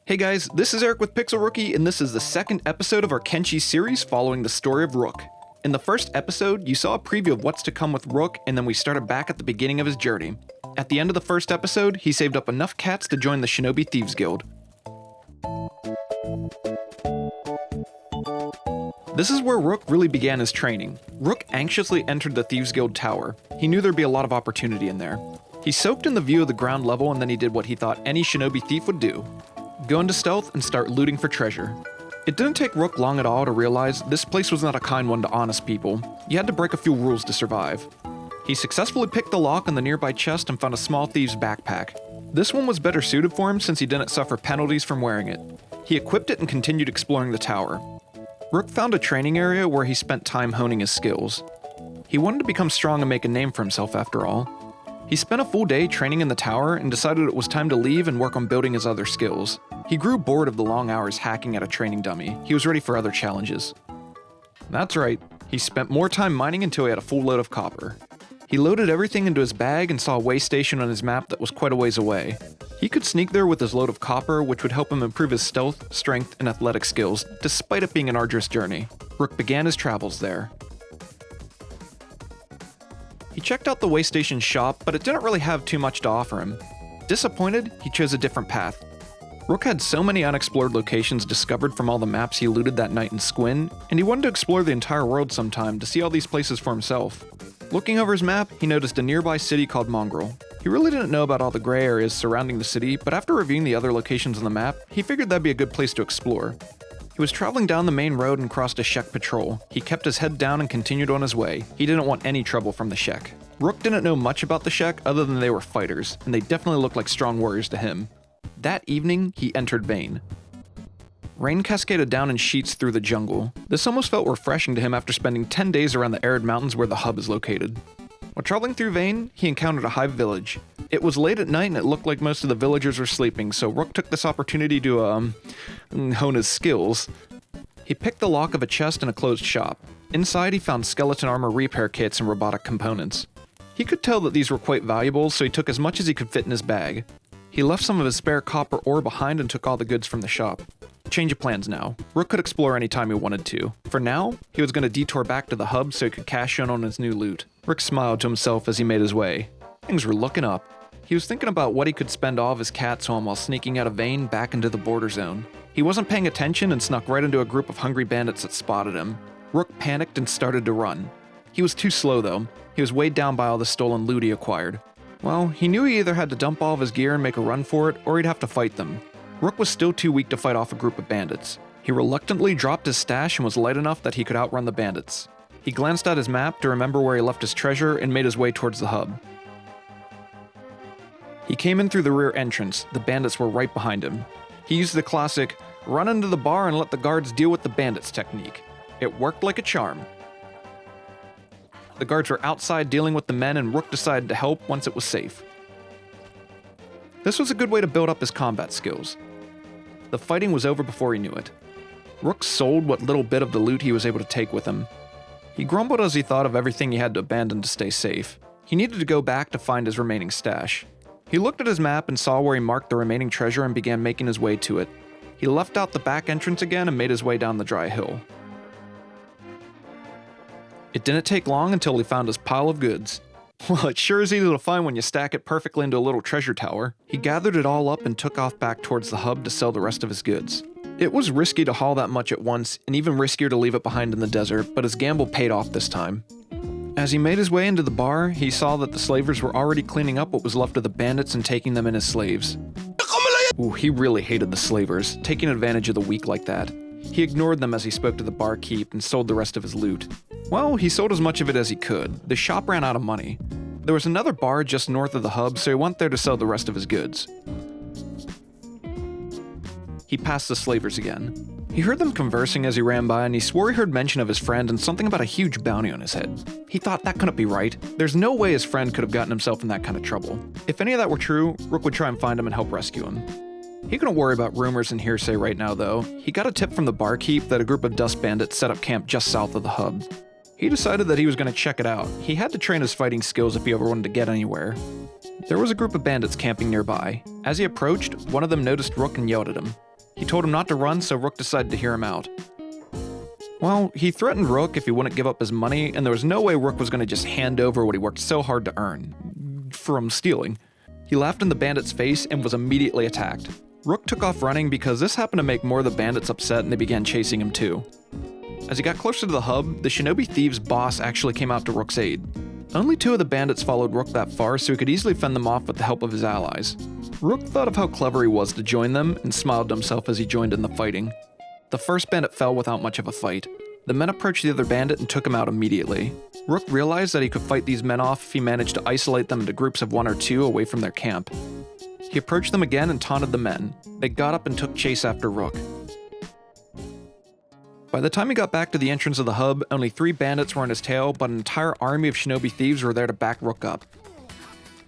Hey guys, this is Eric with Pixel Rookie, and this is the second episode of our Kenshi series following the story of Rook. In the first episode, you saw a preview of what's to come with Rook, and then we started back at the beginning of his journey. At the end of the first episode, he saved up enough cats to join the Shinobi Thieves Guild. This is where Rook really began his training. Rook anxiously entered the Thieves Guild tower. He knew there'd be a lot of opportunity in there. He soaked in the view of the ground level, and then he did what he thought any Shinobi thief would do. Go into stealth and start looting for treasure. It didn't take Rook long at all to realize this place was not a kind one to honest people. You had to break a few rules to survive. He successfully picked the lock on the nearby chest and found a small thieves backpack. This one was better suited for him since he didn't suffer penalties from wearing it. He equipped it and continued exploring the tower. Rook found a training area where he spent time honing his skills. He wanted to become strong and make a name for himself after all. He spent a full day training in the tower and decided it was time to leave and work on building his other skills. He grew bored of the long hours hacking at a training dummy. He was ready for other challenges. That's right, he spent more time mining until he had a full load of copper. He loaded everything into his bag and saw a way station on his map that was quite a ways away. He could sneak there with his load of copper, which would help him improve his stealth, strength, and athletic skills, despite it being an arduous journey. Rook began his travels there. He checked out the way station shop, but it didn't really have too much to offer him. Disappointed, he chose a different path. Rook had so many unexplored locations discovered from all the maps he looted that night in Squin, and he wanted to explore the entire world sometime to see all these places for himself. Looking over his map, he noticed a nearby city called Mongrel. He really didn't know about all the gray areas surrounding the city, but after reviewing the other locations on the map, he figured that'd be a good place to explore. He was traveling down the main road and crossed a Shek patrol. He kept his head down and continued on his way. He didn't want any trouble from the Shek. Rook didn't know much about the Shek other than they were fighters, and they definitely looked like strong warriors to him. That evening, he entered Vane. Rain cascaded down in sheets through the jungle. This almost felt refreshing to him after spending 10 days around the arid mountains where the hub is located. While traveling through Vane, he encountered a hive village. It was late at night and it looked like most of the villagers were sleeping, so Rook took this opportunity to, hone his skills. He picked the lock of a chest in a closed shop. Inside, he found skeleton armor repair kits and robotic components. He could tell that these were quite valuable, so he took as much as he could fit in his bag. He left some of his spare copper ore behind and took all the goods from the shop. Change of plans now. Rook could explore anytime he wanted to. For now, he was going to detour back to the hub so he could cash in on his new loot. Rook smiled to himself as he made his way. Things were looking up. He was thinking about what he could spend all of his cats on while sneaking out of Vane back into the border zone. He wasn't paying attention and snuck right into a group of hungry bandits that spotted him. Rook panicked and started to run. He was too slow though. He was weighed down by all the stolen loot he acquired. Well, he knew he either had to dump all of his gear and make a run for it, or he'd have to fight them. Rook was still too weak to fight off a group of bandits. He reluctantly dropped his stash and was light enough that he could outrun the bandits. He glanced at his map to remember where he left his treasure and made his way towards the hub. He came in through the rear entrance. The bandits were right behind him. He used the classic, run into the bar and let the guards deal with the bandits technique. It worked like a charm. The guards were outside dealing with the men and Rook decided to help once it was safe. This was a good way to build up his combat skills. The fighting was over before he knew it. Rook sold what little bit of the loot he was able to take with him. He grumbled as he thought of everything he had to abandon to stay safe. He needed to go back to find his remaining stash. He looked at his map and saw where he marked the remaining treasure and began making his way to it. He left out the back entrance again and made his way down the dry hill. It didn't take long until he found his pile of goods. Well, it sure is easy to find when you stack it perfectly into a little treasure tower. He gathered it all up and took off back towards the hub to sell the rest of his goods. It was risky to haul that much at once, and even riskier to leave it behind in the desert, but his gamble paid off this time. As he made his way into the bar, he saw that the slavers were already cleaning up what was left of the bandits and taking them in as slaves. Ooh, he really hated the slavers, taking advantage of the weak like that. He ignored them as he spoke to the barkeep and sold the rest of his loot. Well, he sold as much of it as he could. The shop ran out of money. There was another bar just north of the hub, so he went there to sell the rest of his goods. He passed the slavers again. He heard them conversing as he ran by, and he swore he heard mention of his friend and something about a huge bounty on his head. He thought that couldn't be right. There's no way his friend could have gotten himself in that kind of trouble. If any of that were true, Rook would try and find him and help rescue him. He couldn't worry about rumors and hearsay right now though. He got a tip from the barkeep that a group of dust bandits set up camp just south of the hub. He decided that he was going to check it out. He had to train his fighting skills if he ever wanted to get anywhere. There was a group of bandits camping nearby. As he approached, one of them noticed Rook and yelled at him. He told him not to run, so Rook decided to hear him out. Well, he threatened Rook if he wouldn't give up his money, and there was no way Rook was going to just hand over what he worked so hard to earn. From stealing. He laughed in the bandit's face and was immediately attacked. Rook took off running because this happened to make more of the bandits upset and they began chasing him too. As he got closer to the hub, the Shinobi Thieves' boss actually came out to Rook's aid. Only 2 of the bandits followed Rook that far, so he could easily fend them off with the help of his allies. Rook thought of how clever he was to join them and smiled to himself as he joined in the fighting. The first bandit fell without much of a fight. The men approached the other bandit and took him out immediately. Rook realized that he could fight these men off if he managed to isolate them into groups of 1 or 2 away from their camp. He approached them again and taunted the men. They got up and took chase after Rook. By the time he got back to the entrance of the hub, only 3 bandits were on his tail, but an entire army of Shinobi Thieves were there to back Rook up.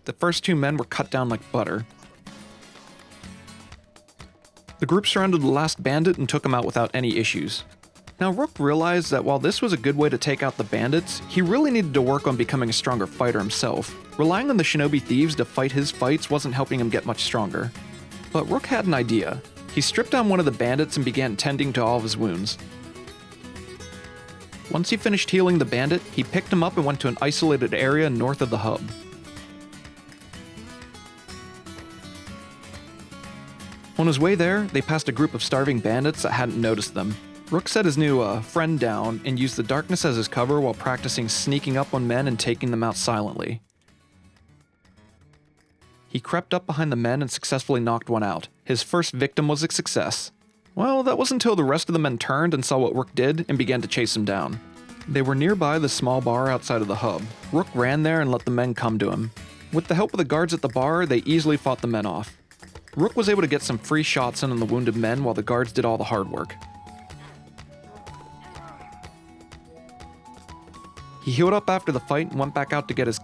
The first 2 men were cut down like butter. The group surrounded the last bandit and took him out without any issues. Now Rook realized that while this was a good way to take out the bandits, he really needed to work on becoming a stronger fighter himself. Relying on the Shinobi Thieves to fight his fights wasn't helping him get much stronger. But Rook had an idea. He stripped down one of the bandits and began tending to all of his wounds. Once he finished healing the bandit, he picked him up and went to an isolated area north of the hub. On his way there, they passed a group of starving bandits that hadn't noticed them. Rook set his new friend down and used the darkness as his cover while practicing sneaking up on men and taking them out silently. He crept up behind the men and successfully knocked one out. His first victim was a success. Well, that wasn't until the rest of the men turned and saw what Rook did and began to chase him down. They were nearby the small bar outside of the hub. Rook ran there and let the men come to him. With the help of the guards at the bar, they easily fought the men off. Rook was able to get some free shots in on the wounded men while the guards did all the hard work. He healed up after the fight and went back out to get his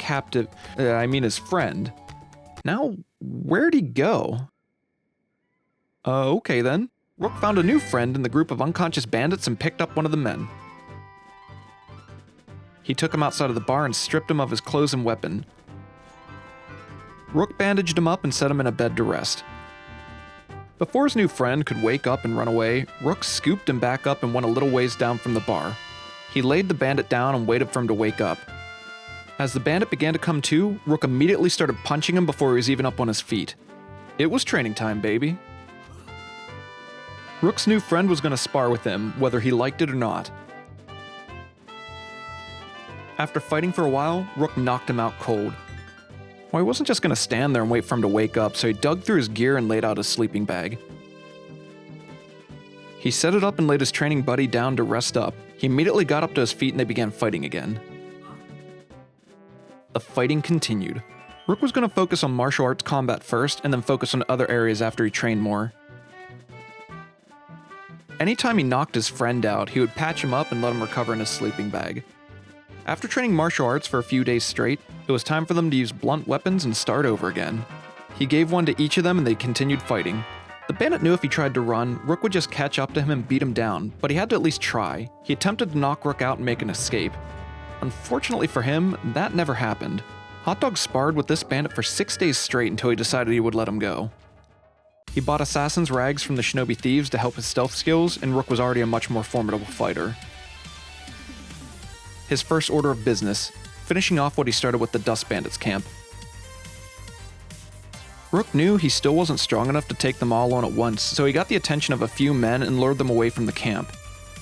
his friend. Now, where'd he go? Okay then. Rook found a new friend in the group of unconscious bandits and picked up one of the men. He took him outside of the bar and stripped him of his clothes and weapon. Rook bandaged him up and set him in a bed to rest. Before his new friend could wake up and run away, Rook scooped him back up and went a little ways down from the bar. He laid the bandit down and waited for him to wake up. As the bandit began to come to, Rook immediately started punching him before he was even up on his feet. It was training time, baby. Rook's new friend was going to spar with him, whether he liked it or not. After fighting for a while, Rook knocked him out cold. Well, he wasn't just going to stand there and wait for him to wake up, so he dug through his gear and laid out his sleeping bag. He set it up and laid his training buddy down to rest up. He immediately got up to his feet and they began fighting again. The fighting continued. Rook was going to focus on martial arts combat first and then focus on other areas after he trained more. Anytime he knocked his friend out, he would patch him up and let him recover in his sleeping bag. After training martial arts for a few days straight, it was time for them to use blunt weapons and start over again. He gave one to each of them and they continued fighting. The bandit knew if he tried to run, Rook would just catch up to him and beat him down, but he had to at least try. He attempted to knock Rook out and make an escape. Unfortunately for him, that never happened. Hot Dog sparred with this bandit for 6 days straight until he decided he would let him go. He bought assassin's rags from the Shinobi Thieves to help his stealth skills, and Rook was already a much more formidable fighter. His first order of business, finishing off what he started with the Dust Bandits camp. Rook knew he still wasn't strong enough to take them all on at once, so he got the attention of a few men and lured them away from the camp.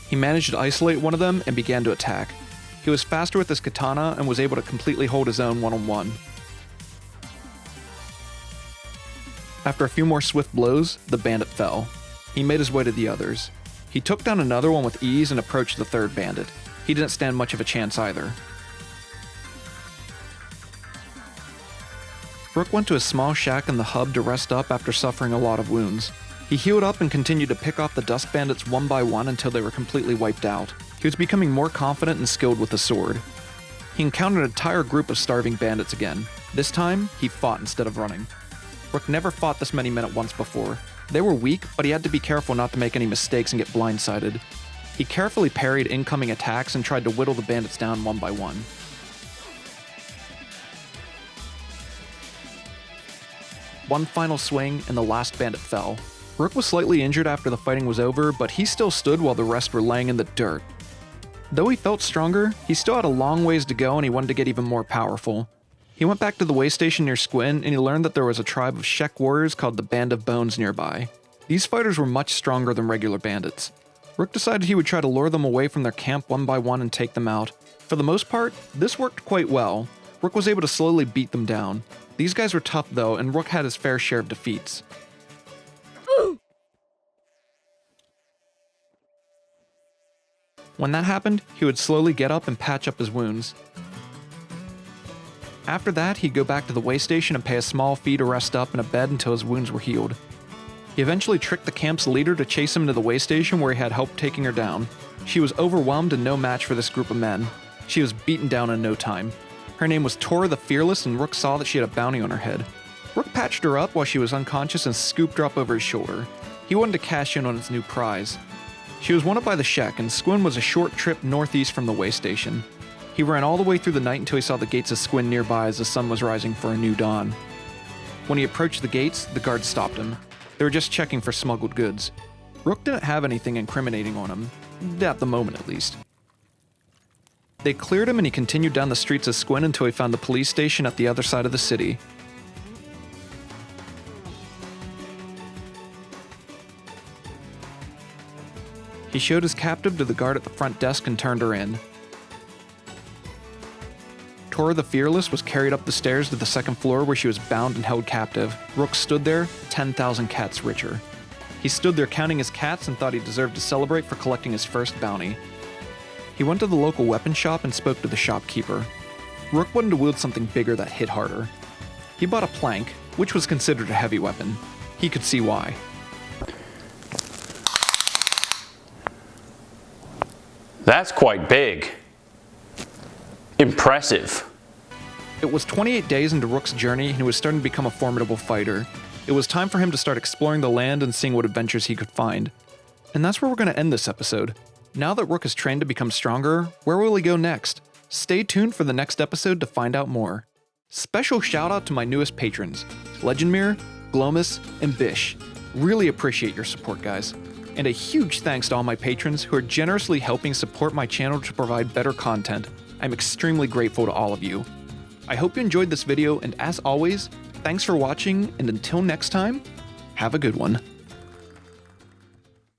He managed to isolate one of them and began to attack. He was faster with his katana and was able to completely hold his own one-on-one. After a few more swift blows, the bandit fell. He made his way to the others. He took down another one with ease and approached the third bandit. He didn't stand much of a chance either. Rook went to a small shack in the hub to rest up after suffering a lot of wounds. He healed up and continued to pick off the dust bandits one by one until they were completely wiped out. He was becoming more confident and skilled with the sword. He encountered an entire group of starving bandits again. This time, he fought instead of running. Rook never fought this many men at once before. They were weak, but he had to be careful not to make any mistakes and get blindsided. He carefully parried incoming attacks and tried to whittle the bandits down one by one. One final swing, and the last bandit fell. Rook was slightly injured after the fighting was over, but he still stood while the rest were laying in the dirt. Though he felt stronger, he still had a long ways to go and he wanted to get even more powerful. He went back to the way station near Squin and he learned that there was a tribe of Shek warriors called the Band of Bones nearby. These fighters were much stronger than regular bandits. Rook decided he would try to lure them away from their camp one by one and take them out. For the most part, this worked quite well. Rook was able to slowly beat them down. These guys were tough though, and Rook had his fair share of defeats. When that happened, he would slowly get up and patch up his wounds. After that, he'd go back to the way station and pay a small fee to rest up in a bed until his wounds were healed. He eventually tricked the camp's leader to chase him to the way station where he had help taking her down. She was overwhelmed and no match for this group of men. She was beaten down in no time. Her name was Tora the Fearless, and Rook saw that she had a bounty on her head. Rook patched her up while she was unconscious and scooped her up over his shoulder. He wanted to cash in on his new prize. She was wanted by the Shek, and Squin was a short trip northeast from the way station. He ran all the way through the night until he saw the gates of Squin nearby as the sun was rising for a new dawn. When he approached the gates, the guards stopped him. They were just checking for smuggled goods. Rook didn't have anything incriminating on him, at the moment at least. They cleared him and he continued down the streets of Squin until he found the police station at the other side of the city. He showed his captive to the guard at the front desk and turned her in. Tora the Fearless was carried up the stairs to the second floor where she was bound and held captive. Rook stood there, 10,000 cats richer. He stood there counting his cats and thought he deserved to celebrate for collecting his first bounty. He went to the local weapon shop and spoke to the shopkeeper. Rook wanted to wield something bigger that hit harder. He bought a plank, which was considered a heavy weapon. He could see why. That's quite big. Impressive. It was 28 days into Rook's journey and he was starting to become a formidable fighter. It was time for him to start exploring the land and seeing what adventures he could find. And that's where we're going to end this episode. Now that Rook is trained to become stronger, where will he go next? Stay tuned for the next episode to find out more. Special shout out to my newest patrons, Legendmere, Glomus, and Bish. Really appreciate your support, guys. And a huge thanks to all my patrons who are generously helping support my channel to provide better content. I'm extremely grateful to all of you. I hope you enjoyed this video, and as always, thanks for watching, and until next time, have a good one.